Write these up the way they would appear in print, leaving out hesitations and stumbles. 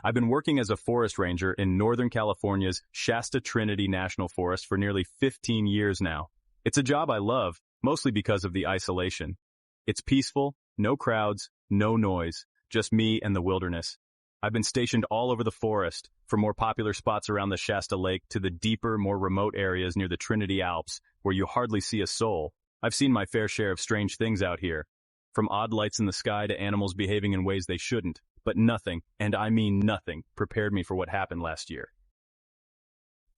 I've been working as a forest ranger in Northern California's Shasta Trinity National Forest for nearly 15 years now. It's a job I love, mostly because of the isolation. It's peaceful, no crowds, no noise, just me and the wilderness. I've been stationed all over the forest, from more popular spots around the Shasta Lake to the deeper, more remote areas near the Trinity Alps, where you hardly see a soul. I've seen my fair share of strange things out here, from odd lights in the sky to animals behaving in ways they shouldn't, but nothing, and I mean nothing, prepared me for what happened last year.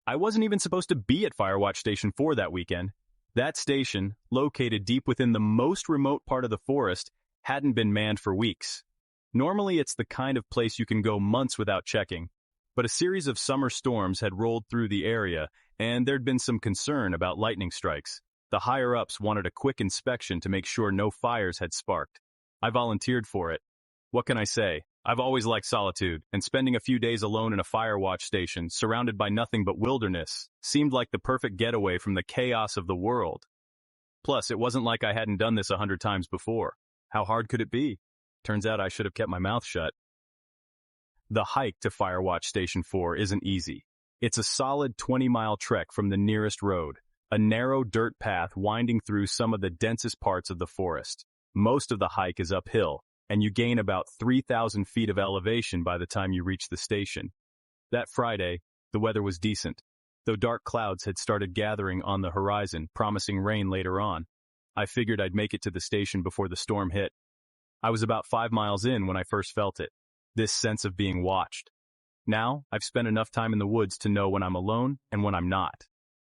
I wasn't even supposed to be at Firewatch Station 4 that weekend. That station, located deep within the most remote part of the forest, hadn't been manned for weeks. Normally it's the kind of place you can go months without checking, but a series of summer storms had rolled through the area, and there'd been some concern about lightning strikes. The higher-ups wanted a quick inspection to make sure no fires had sparked. I volunteered for it. What can I say? I've always liked solitude, and spending a few days alone in a firewatch station, surrounded by nothing but wilderness, seemed like the perfect getaway from the chaos of the world. Plus, it wasn't like I hadn't done this 100 times before. How hard could it be? Turns out I should have kept my mouth shut. The hike to Firewatch Station 4 isn't easy. It's a solid 20-mile trek from the nearest road, a narrow dirt path winding through some of the densest parts of the forest. Most of the hike is uphill, and you gain about 3,000 feet of elevation by the time you reach the station. That Friday, the weather was decent, though dark clouds had started gathering on the horizon, promising rain later on. I figured I'd make it to the station before the storm hit. I was about 5 miles in when I first felt it, this sense of being watched. Now, I've spent enough time in the woods to know when I'm alone and when I'm not.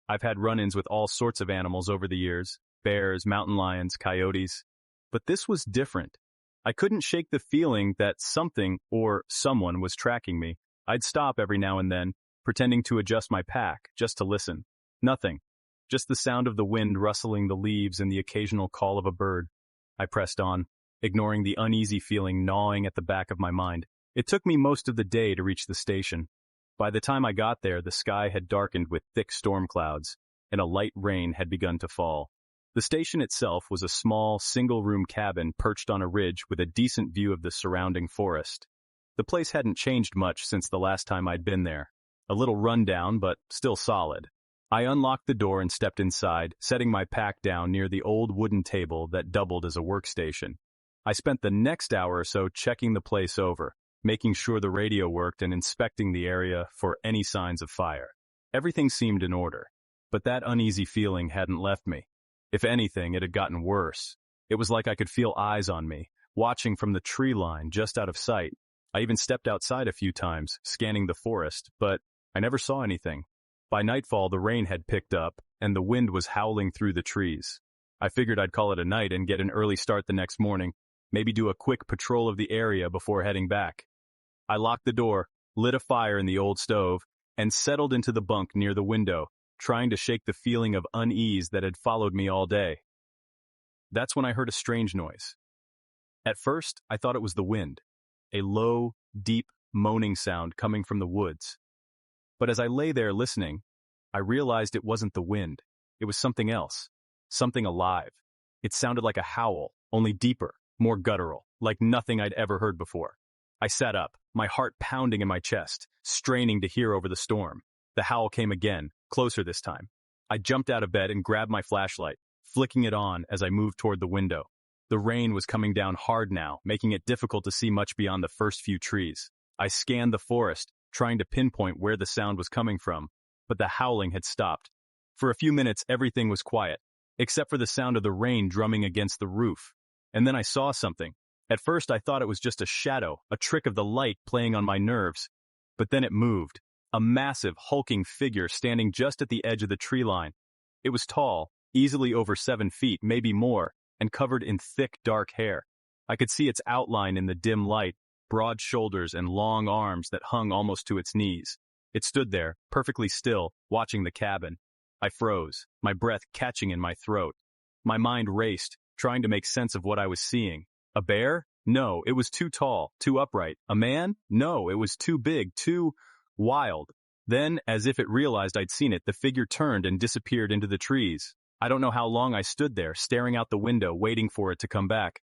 I've had run-ins with all sorts of animals over the years, bears, mountain lions, coyotes. But this was different. I couldn't shake the feeling that something or someone was tracking me. I'd stop every now and then, pretending to adjust my pack, just to listen. Nothing. Just the sound of the wind rustling the leaves and the occasional call of a bird. I pressed on, ignoring the uneasy feeling gnawing at the back of my mind. It took me most of the day to reach the station. By the time I got there, the sky had darkened with thick storm clouds, and a light rain had begun to fall. The station itself was a small, single-room cabin perched on a ridge with a decent view of the surrounding forest. The place hadn't changed much since the last time I'd been there. A little run-down, but still solid. I unlocked the door and stepped inside, setting my pack down near the old wooden table that doubled as a workstation. I spent the next hour or so checking the place over, making sure the radio worked and inspecting the area for any signs of fire. Everything seemed in order, but that uneasy feeling hadn't left me. If anything, it had gotten worse. It was like I could feel eyes on me, watching from the tree line just out of sight. I even stepped outside a few times, scanning the forest, but I never saw anything. By nightfall, the rain had picked up, and the wind was howling through the trees. I figured I'd call it a night and get an early start the next morning, maybe do a quick patrol of the area before heading back. I locked the door, lit a fire in the old stove, and settled into the bunk near the window, trying to shake the feeling of unease that had followed me all day. That's when I heard a strange noise. At first, I thought it was the wind, a low, deep, moaning sound coming from the woods. But as I lay there listening, I realized it wasn't the wind. It was something else, something alive. It sounded like a howl, only deeper, more guttural, like nothing I'd ever heard before. I sat up, my heart pounding in my chest, straining to hear over the storm. The howl came again, closer this time. I jumped out of bed and grabbed my flashlight, flicking it on as I moved toward the window. The rain was coming down hard now, making it difficult to see much beyond the first few trees. I scanned the forest, trying to pinpoint where the sound was coming from, but the howling had stopped. For a few minutes, everything was quiet, except for the sound of the rain drumming against the roof. And then I saw something. At first, I thought it was just a shadow, a trick of the light playing on my nerves. But then it moved. A massive, hulking figure standing just at the edge of the tree line. It was tall, easily over 7 feet, maybe more, and covered in thick, dark hair. I could see its outline in the dim light, broad shoulders and long arms that hung almost to its knees. It stood there, perfectly still, watching the cabin. I froze, my breath catching in my throat. My mind raced, trying to make sense of what I was seeing. A bear? No, it was too tall, too upright. A man? No, it was too big, too wild. Then, as if it realized I'd seen it, the figure turned and disappeared into the trees. I don't know how long I stood there, staring out the window, waiting for it to come back.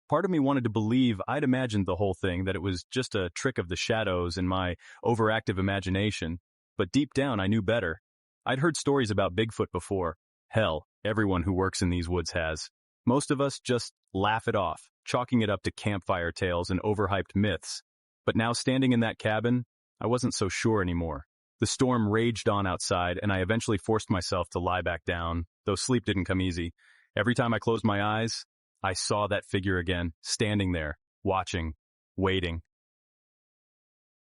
Part of me wanted to believe I'd imagined the whole thing, that it was just a trick of the shadows and my overactive imagination. But deep down, I knew better. I'd heard stories about Bigfoot before. Hell, everyone who works in these woods has. Most of us just laugh it off, chalking it up to campfire tales and overhyped myths. But now standing in that cabin, I wasn't so sure anymore. The storm raged on outside, and I eventually forced myself to lie back down, though sleep didn't come easy. Every time I closed my eyes, I saw that figure again, standing there, watching, waiting.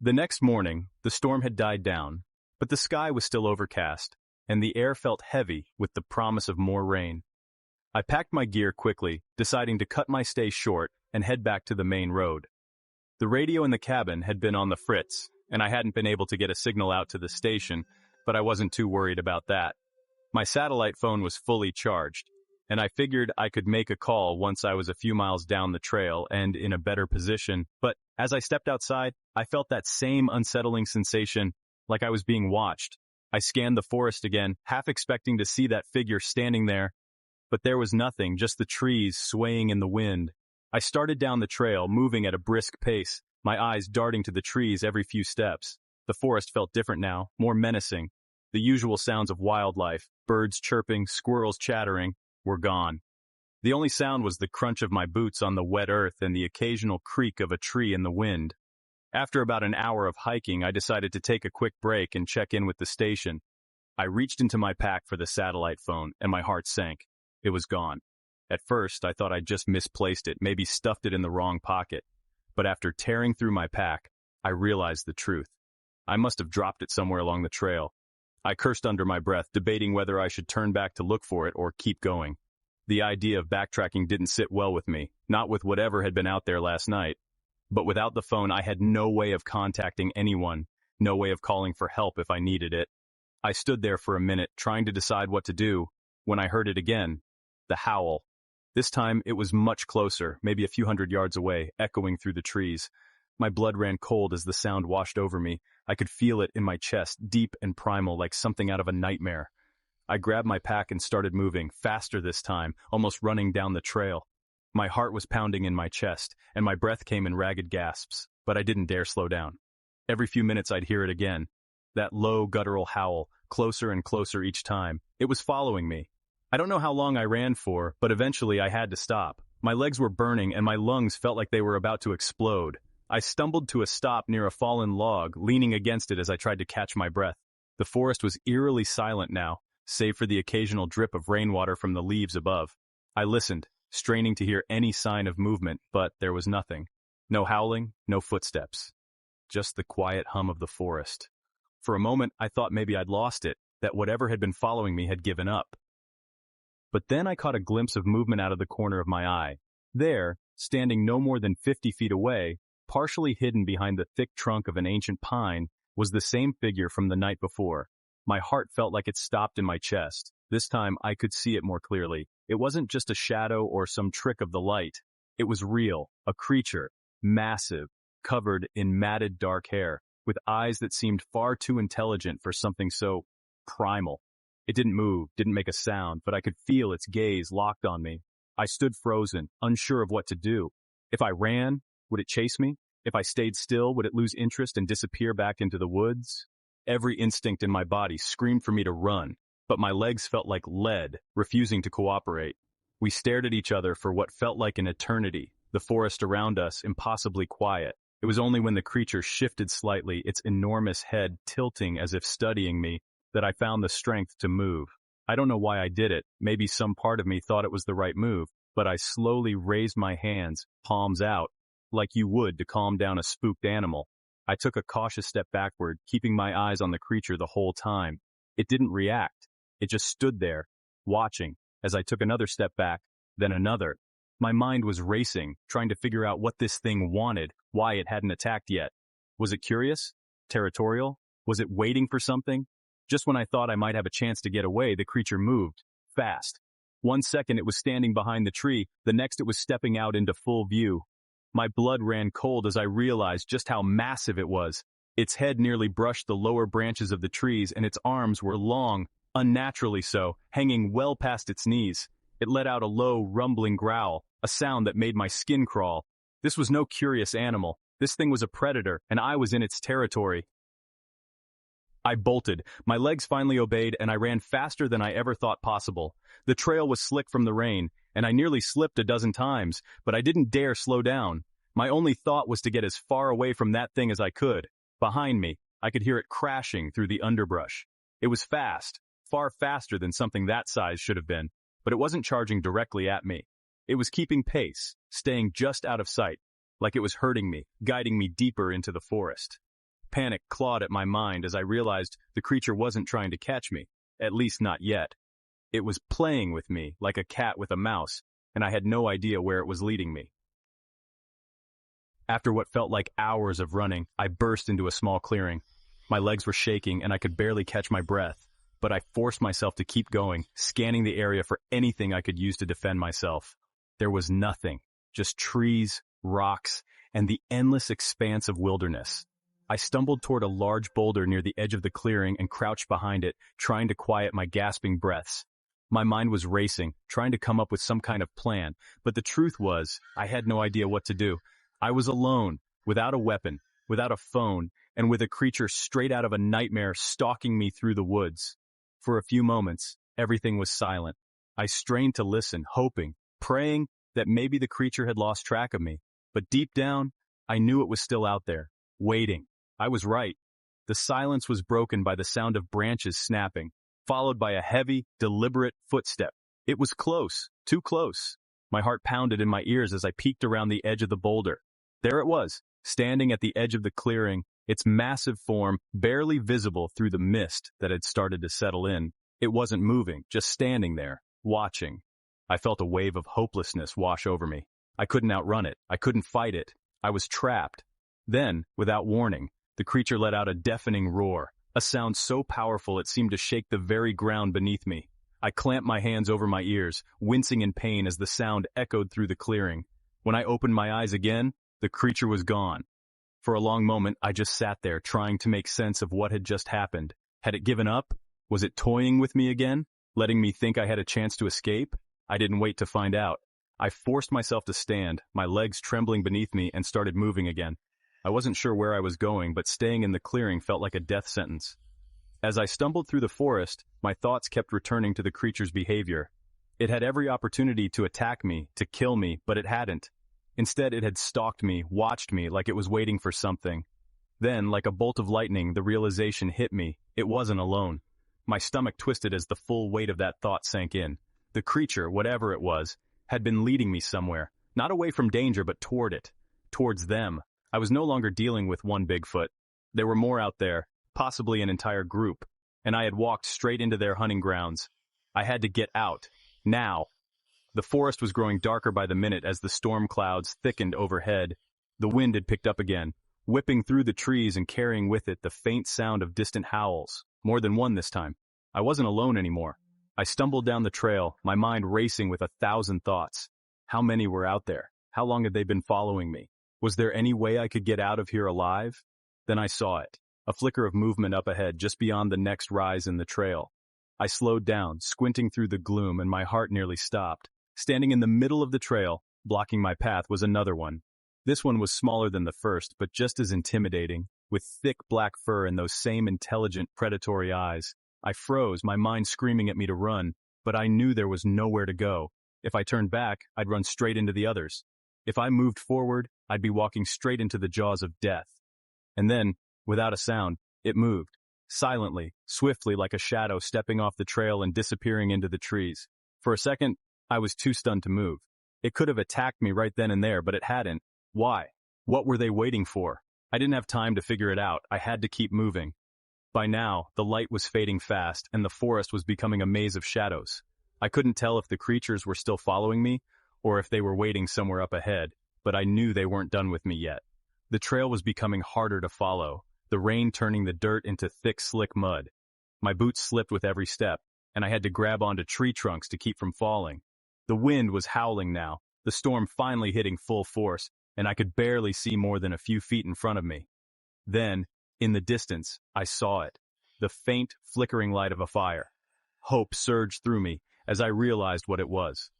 The next morning, the storm had died down, but the sky was still overcast, and the air felt heavy with the promise of more rain. I packed my gear quickly, deciding to cut my stay short and head back to the main road. The radio in the cabin had been on the fritz, and I hadn't been able to get a signal out to the station, but I wasn't too worried about that. My satellite phone was fully charged, and I figured I could make a call once I was a few miles down the trail and in a better position. But as I stepped outside, I felt that same unsettling sensation, like I was being watched. I scanned the forest again, half expecting to see that figure standing there, but there was nothing, just the trees swaying in the wind. I started down the trail, moving at a brisk pace, my eyes darting to the trees every few steps. The forest felt different now, more menacing. The usual sounds of wildlife, birds chirping, squirrels chattering, were gone. The only sound was the crunch of my boots on the wet earth and the occasional creak of a tree in the wind. After about an hour of hiking, I decided to take a quick break and check in with the station. I reached into my pack for the satellite phone, and my heart sank. It was gone. At first, I thought I'd just misplaced it, maybe stuffed it in the wrong pocket. But after tearing through my pack, I realized the truth. I must have dropped it somewhere along the trail. I cursed under my breath, debating whether I should turn back to look for it or keep going. The idea of backtracking didn't sit well with me, not with whatever had been out there last night. But without the phone, I had no way of contacting anyone, no way of calling for help if I needed it. I stood there for a minute, trying to decide what to do, when I heard it again, the howl. This time, it was much closer, maybe a few hundred yards away, echoing through the trees. My blood ran cold as the sound washed over me. I could feel it in my chest, deep and primal, like something out of a nightmare. I grabbed my pack and started moving, faster this time, almost running down the trail. My heart was pounding in my chest, and my breath came in ragged gasps, but I didn't dare slow down. Every few minutes I'd hear it again. That low, guttural howl, closer and closer each time. It was following me. I don't know how long I ran for, but eventually I had to stop. My legs were burning and my lungs felt like they were about to explode. I stumbled to a stop near a fallen log, leaning against it as I tried to catch my breath. The forest was eerily silent now, save for the occasional drip of rainwater from the leaves above. I listened, straining to hear any sign of movement, but there was nothing. No howling, no footsteps. Just the quiet hum of the forest. For a moment, I thought maybe I'd lost it, that whatever had been following me had given up. But then I caught a glimpse of movement out of the corner of my eye. There, standing no more than 50 feet away, partially hidden behind the thick trunk of an ancient pine, was the same figure from the night before. My heart felt like it stopped in my chest. This time I could see it more clearly. It wasn't just a shadow or some trick of the light. It was real, a creature, massive, covered in matted dark hair, with eyes that seemed far too intelligent for something so primal. It didn't move, didn't make a sound, but I could feel its gaze locked on me. I stood frozen, unsure of what to do. If I ran, would it chase me? If I stayed still, would it lose interest and disappear back into the woods? Every instinct in my body screamed for me to run, but my legs felt like lead, refusing to cooperate. We stared at each other for what felt like an eternity, the forest around us impossibly quiet. It was only when the creature shifted slightly, its enormous head tilting as if studying me, that I found the strength to move. I don't know why I did it. Maybe some part of me thought it was the right move, but I slowly raised my hands, palms out, like you would to calm down a spooked animal. I took a cautious step backward, keeping my eyes on the creature the whole time. It didn't react. It just stood there, watching, as I took another step back, then another. My mind was racing, trying to figure out what this thing wanted, why it hadn't attacked yet. Was it curious? Territorial? Was it waiting for something? Just when I thought I might have a chance to get away, the creature moved, fast. 1 second it was standing behind the tree, the next it was stepping out into full view. My blood ran cold as I realized just how massive it was. Its head nearly brushed the lower branches of the trees, and its arms were long, unnaturally so, hanging well past its knees. It let out a low, rumbling growl, a sound that made my skin crawl. This was no curious animal. This thing was a predator, and I was in its territory. I bolted. My legs finally obeyed, and I ran faster than I ever thought possible. The trail was slick from the rain, and I nearly slipped a dozen times, but I didn't dare slow down. My only thought was to get as far away from that thing as I could. Behind me, I could hear it crashing through the underbrush. It was fast, far faster than something that size should have been, but it wasn't charging directly at me. It was keeping pace, staying just out of sight, like it was hurting me, guiding me deeper into the forest. Panic clawed at my mind as I realized the creature wasn't trying to catch me, at least not yet. It was playing with me like a cat with a mouse, and I had no idea where it was leading me. After what felt like hours of running, I burst into a small clearing. My legs were shaking and I could barely catch my breath, but I forced myself to keep going, scanning the area for anything I could use to defend myself. There was nothing, just trees, rocks, and the endless expanse of wilderness. I stumbled toward a large boulder near the edge of the clearing and crouched behind it, trying to quiet my gasping breaths. My mind was racing, trying to come up with some kind of plan, but the truth was, I had no idea what to do. I was alone, without a weapon, without a phone, and with a creature straight out of a nightmare stalking me through the woods. For a few moments, everything was silent. I strained to listen, hoping, praying that maybe the creature had lost track of me. But deep down, I knew it was still out there, waiting. I was right. The silence was broken by the sound of branches snapping, followed by a heavy, deliberate footstep. It was close, too close. My heart pounded in my ears as I peeked around the edge of the boulder. There it was, standing at the edge of the clearing, its massive form barely visible through the mist that had started to settle in. It wasn't moving, just standing there, watching. I felt a wave of hopelessness wash over me. I couldn't outrun it. I couldn't fight it. I was trapped. Then, without warning, the creature let out a deafening roar, a sound so powerful it seemed to shake the very ground beneath me. I clamped my hands over my ears, wincing in pain as the sound echoed through the clearing. When I opened my eyes again, the creature was gone. For a long moment, I just sat there, trying to make sense of what had just happened. Had it given up? Was it toying with me again, letting me think I had a chance to escape? I didn't wait to find out. I forced myself to stand, my legs trembling beneath me, and started moving again. I wasn't sure where I was going, but staying in the clearing felt like a death sentence. As I stumbled through the forest, my thoughts kept returning to the creature's behavior. It had every opportunity to attack me, to kill me, but it hadn't. Instead, it had stalked me, watched me like it was waiting for something. Then, like a bolt of lightning, the realization hit me. It wasn't alone. My stomach twisted as the full weight of that thought sank in. The creature, whatever it was, had been leading me somewhere, not away from danger, but toward it, towards them. I was no longer dealing with one Bigfoot. There were more out there, possibly an entire group, and I had walked straight into their hunting grounds. I had to get out, now. The forest was growing darker by the minute as the storm clouds thickened overhead. The wind had picked up again, whipping through the trees and carrying with it the faint sound of distant howls, more than one this time. I wasn't alone anymore. I stumbled down the trail, my mind racing with 1,000 thoughts. How many were out there? How long had they been following me? Was there any way I could get out of here alive? Then I saw it, a flicker of movement up ahead just beyond the next rise in the trail. I slowed down, squinting through the gloom, and my heart nearly stopped. Standing in the middle of the trail, blocking my path, was another one. This one was smaller than the first, but just as intimidating, with thick black fur and those same intelligent, predatory eyes. I froze, my mind screaming at me to run, but I knew there was nowhere to go. If I turned back, I'd run straight into the others. If I moved forward, I'd be walking straight into the jaws of death. And then, without a sound, it moved. Silently, swiftly like a shadow stepping off the trail and disappearing into the trees. For a second, I was too stunned to move. It could have attacked me right then and there, but it hadn't. Why? What were they waiting for? I didn't have time to figure it out. I had to keep moving. By now, the light was fading fast, and the forest was becoming a maze of shadows. I couldn't tell if the creatures were still following me, or if they were waiting somewhere up ahead, but I knew they weren't done with me yet. The trail was becoming harder to follow, the rain turning the dirt into thick, slick mud. My boots slipped with every step, and I had to grab onto tree trunks to keep from falling. The wind was howling now, the storm finally hitting full force, and I could barely see more than a few feet in front of me. Then, in the distance, I saw it, the faint, flickering light of a fire. Hope surged through me as I realized what it was.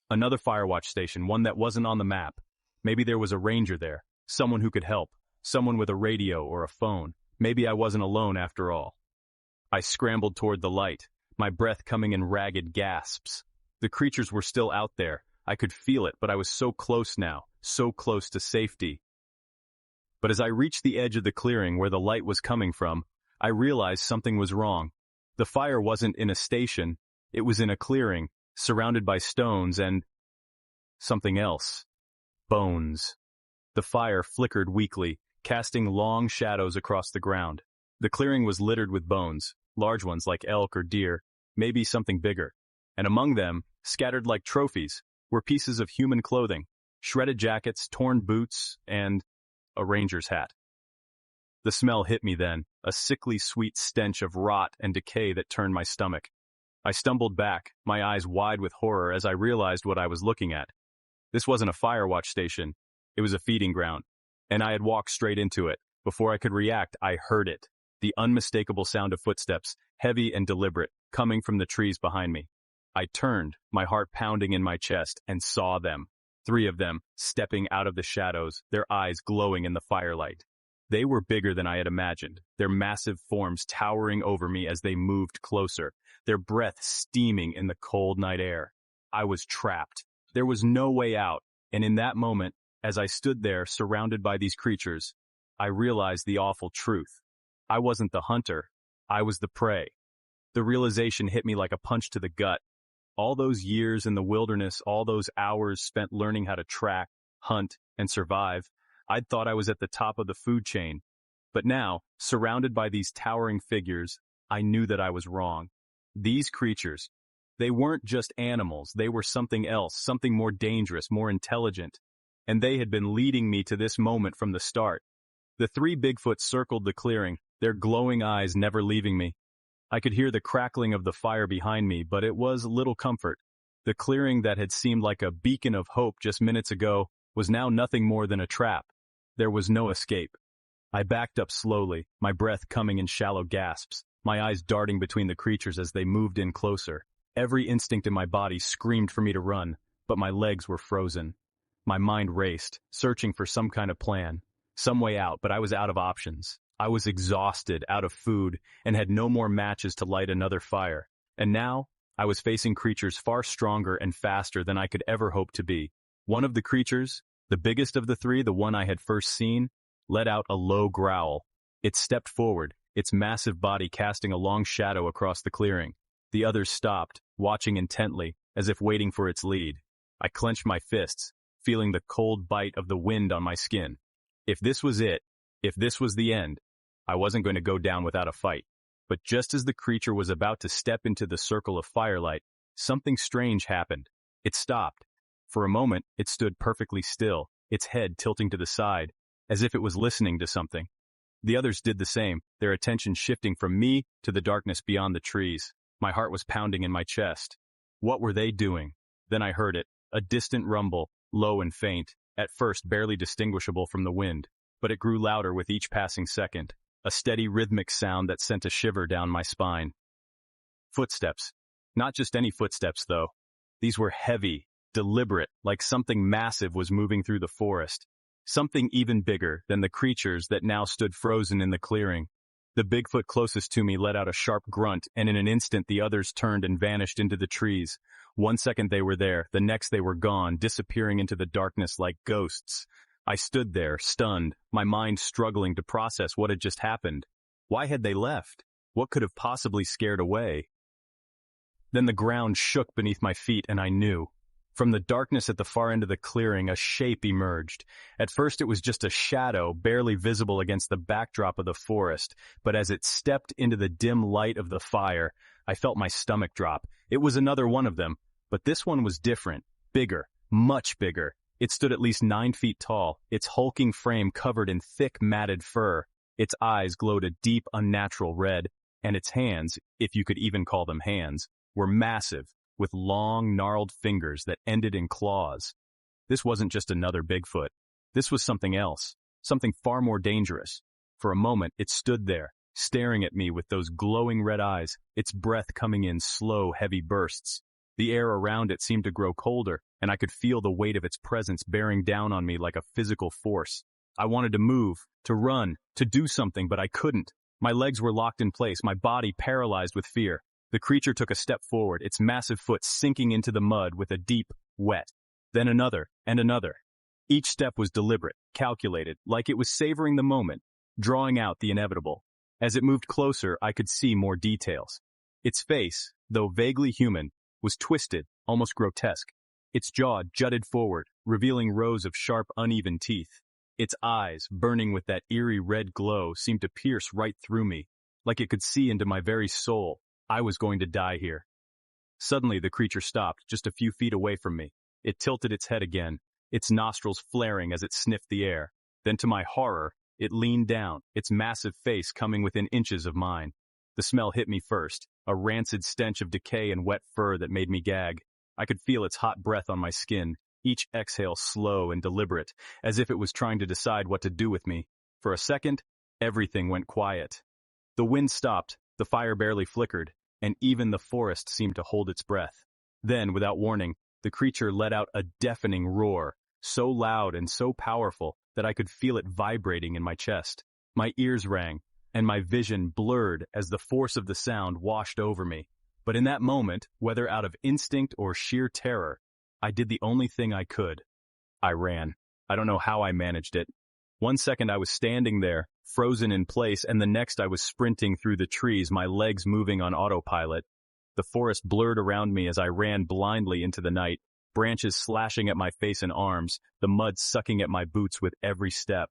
Another firewatch station, one that wasn't on the map. Maybe there was a ranger there, someone who could help, someone with a radio or a phone. Maybe I wasn't alone after all. I scrambled toward the light, my breath coming in ragged gasps. The creatures were still out there. I could feel it, but I was so close now, so close to safety. But as I reached the edge of the clearing where the light was coming from, I realized something was wrong. The fire wasn't in a station, it was in a clearing, surrounded by stones and something else. Bones. The fire flickered weakly, casting long shadows across the ground. The clearing was littered with bones, large ones like elk or deer, maybe something bigger. And among them, scattered like trophies, were pieces of human clothing, shredded jackets, torn boots, and a ranger's hat. The smell hit me then, a sickly sweet stench of rot and decay that turned my stomach. I stumbled back, my eyes wide with horror as I realized what I was looking at. This wasn't a firewatch station, it was a feeding ground, and I had walked straight into it. Before I could react, I heard it, the unmistakable sound of footsteps, heavy and deliberate, coming from the trees behind me. I turned, my heart pounding in my chest, and saw them. 3 of them, stepping out of the shadows, their eyes glowing in the firelight. They were bigger than I had imagined, their massive forms towering over me as they moved closer, their breath steaming in the cold night air. I was trapped. There was no way out, and in that moment, as I stood there surrounded by these creatures, I realized the awful truth. I wasn't the hunter, I was the prey. The realization hit me like a punch to the gut. All those years in the wilderness, all those hours spent learning how to track, hunt, and survive, I'd thought I was at the top of the food chain. But now, surrounded by these towering figures, I knew that I was wrong. These creatures, they weren't just animals, they were something else, something more dangerous, more intelligent. And they had been leading me to this moment from the start. The 3 Bigfoot circled the clearing, their glowing eyes never leaving me. I could hear the crackling of the fire behind me, but it was little comfort. The clearing that had seemed like a beacon of hope just minutes ago was now nothing more than a trap. There was no escape. I backed up slowly, my breath coming in shallow gasps, my eyes darting between the creatures as they moved in closer. Every instinct in my body screamed for me to run, but my legs were frozen. My mind raced, searching for some kind of plan, some way out, but I was out of options. I was exhausted, out of food, and had no more matches to light another fire. And now, I was facing creatures far stronger and faster than I could ever hope to be. One of the creatures, the biggest of the 3, the one I had first seen, let out a low growl. It stepped forward, its massive body casting a long shadow across the clearing. The others stopped, watching intently, as if waiting for its lead. I clenched my fists, feeling the cold bite of the wind on my skin. If this was it, if this was the end, I wasn't going to go down without a fight. But just as the creature was about to step into the circle of firelight, something strange happened. It stopped. For a moment, it stood perfectly still, its head tilting to the side, as if it was listening to something. The others did the same, their attention shifting from me to the darkness beyond the trees. My heart was pounding in my chest. What were they doing? Then I heard it, a distant rumble, low and faint, at first barely distinguishable from the wind. But it grew louder with each passing second, a steady rhythmic sound that sent a shiver down my spine. Footsteps. Not just any footsteps, though. These were heavy, deliberate, like something massive was moving through the forest. Something even bigger than the creatures that now stood frozen in the clearing. The Bigfoot closest to me let out a sharp grunt, and in an instant the others turned and vanished into the trees. 1 second they were there, the next they were gone, disappearing into the darkness like ghosts. I stood there, stunned, my mind struggling to process what had just happened. Why had they left? What could have possibly scared away? Then the ground shook beneath my feet, and I knew. From the darkness at the far end of the clearing, a shape emerged. At first it was just a shadow, barely visible against the backdrop of the forest, but as it stepped into the dim light of the fire, I felt my stomach drop. It was another one of them, but this one was different, bigger, much bigger. It stood at least 9 feet tall, its hulking frame covered in thick, matted fur. Its eyes glowed a deep, unnatural red, and its hands, if you could even call them hands, were massive, with long, gnarled fingers that ended in claws. This wasn't just another Bigfoot. This was something else, something far more dangerous. For a moment, it stood there, staring at me with those glowing red eyes, its breath coming in slow, heavy bursts. The air around it seemed to grow colder, and I could feel the weight of its presence bearing down on me like a physical force. I wanted to move, to run, to do something, but I couldn't. My legs were locked in place, my body paralyzed with fear. The creature took a step forward, its massive foot sinking into the mud with a deep, wet. Then another, and another. Each step was deliberate, calculated, like it was savoring the moment, drawing out the inevitable. As it moved closer, I could see more details. Its face, though vaguely human, was twisted, almost grotesque. Its jaw jutted forward, revealing rows of sharp, uneven teeth. Its eyes, burning with that eerie red glow, seemed to pierce right through me, like it could see into my very soul. I was going to die here. Suddenly, the creature stopped, just a few feet away from me. It tilted its head again, its nostrils flaring as it sniffed the air. Then, to my horror, it leaned down, its massive face coming within inches of mine. The smell hit me first, a rancid stench of decay and wet fur that made me gag. I could feel its hot breath on my skin, each exhale slow and deliberate, as if it was trying to decide what to do with me. For a second, everything went quiet. The wind stopped, the fire barely flickered, and even the forest seemed to hold its breath. Then, without warning, the creature let out a deafening roar, so loud and so powerful that I could feel it vibrating in my chest. My ears rang, and my vision blurred as the force of the sound washed over me. But in that moment, whether out of instinct or sheer terror, I did the only thing I could. I ran. I don't know how I managed it. One second I was standing there, frozen in place, and the next I was sprinting through the trees, my legs moving on autopilot. The forest blurred around me as I ran blindly into the night, branches slashing at my face and arms, the mud sucking at my boots with every step.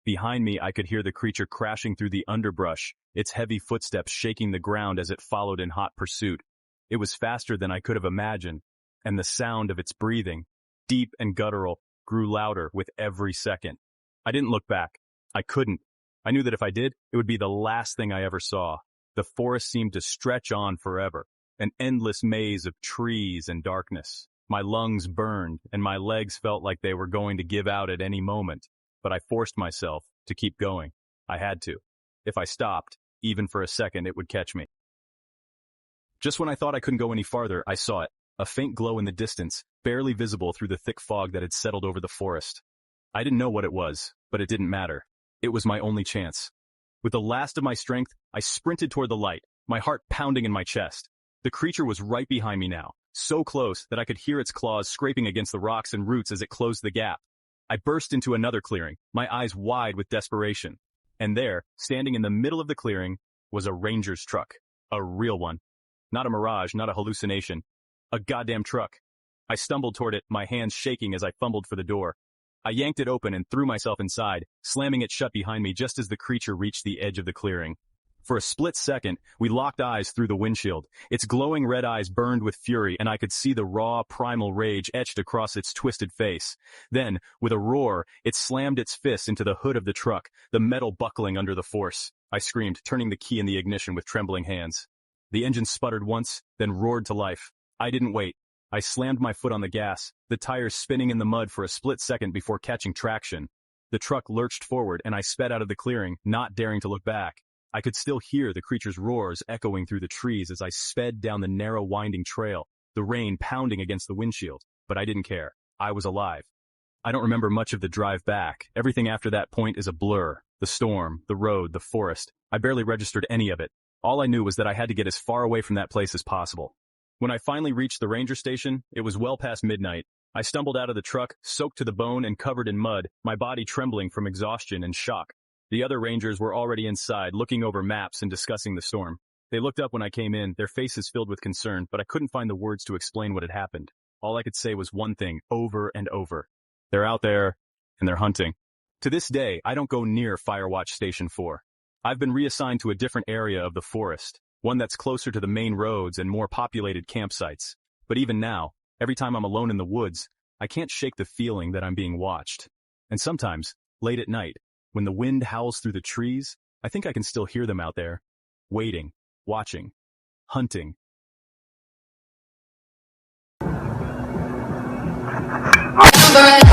Behind me, I could hear the creature crashing through the underbrush, its heavy footsteps shaking the ground as it followed in hot pursuit. It was faster than I could have imagined, and the sound of its breathing, deep and guttural, grew louder with every second. I didn't look back. I couldn't. I knew that if I did, it would be the last thing I ever saw. The forest seemed to stretch on forever, an endless maze of trees and darkness. My lungs burned, and my legs felt like they were going to give out at any moment. But I forced myself to keep going. I had to. If I stopped, even for a second, it would catch me. Just when I thought I couldn't go any farther, I saw it, a faint glow in the distance, barely visible through the thick fog that had settled over the forest. I didn't know what it was, but it didn't matter. It was my only chance. With the last of my strength, I sprinted toward the light, my heart pounding in my chest. The creature was right behind me now, so close that I could hear its claws scraping against the rocks and roots as it closed the gap. I burst into another clearing, my eyes wide with desperation. And there, standing in the middle of the clearing, was a ranger's truck. A real one. Not a mirage, not a hallucination. A goddamn truck. I stumbled toward it, my hands shaking as I fumbled for the door. I yanked it open and threw myself inside, slamming it shut behind me just as the creature reached the edge of the clearing. For a split second, we locked eyes through the windshield. Its glowing red eyes burned with fury, and I could see the raw, primal rage etched across its twisted face. Then, with a roar, it slammed its fist into the hood of the truck, the metal buckling under the force. I screamed, turning the key in the ignition with trembling hands. The engine sputtered once, then roared to life. I didn't wait. I slammed my foot on the gas, the tires spinning in the mud for a split second before catching traction. The truck lurched forward, and I sped out of the clearing, not daring to look back. I could still hear the creature's roars echoing through the trees as I sped down the narrow, winding trail, the rain pounding against the windshield. But I didn't care. I was alive. I don't remember much of the drive back. Everything after that point is a blur. The storm, the road, the forest. I barely registered any of it. All I knew was that I had to get as far away from that place as possible. When I finally reached the ranger station, it was well past midnight. I stumbled out of the truck, soaked to the bone and covered in mud, my body trembling from exhaustion and shock. The other rangers were already inside, looking over maps and discussing the storm. They looked up when I came in, their faces filled with concern, but I couldn't find the words to explain what had happened. All I could say was one thing, over and over. They're out there, and they're hunting. To this day, I don't go near Firewatch Station 4. I've been reassigned to a different area of the forest, one that's closer to the main roads and more populated campsites. But even now, every time I'm alone in the woods, I can't shake the feeling that I'm being watched. And sometimes, late at night, when the wind howls through the trees, I think I can still hear them out there, waiting, watching, hunting. Number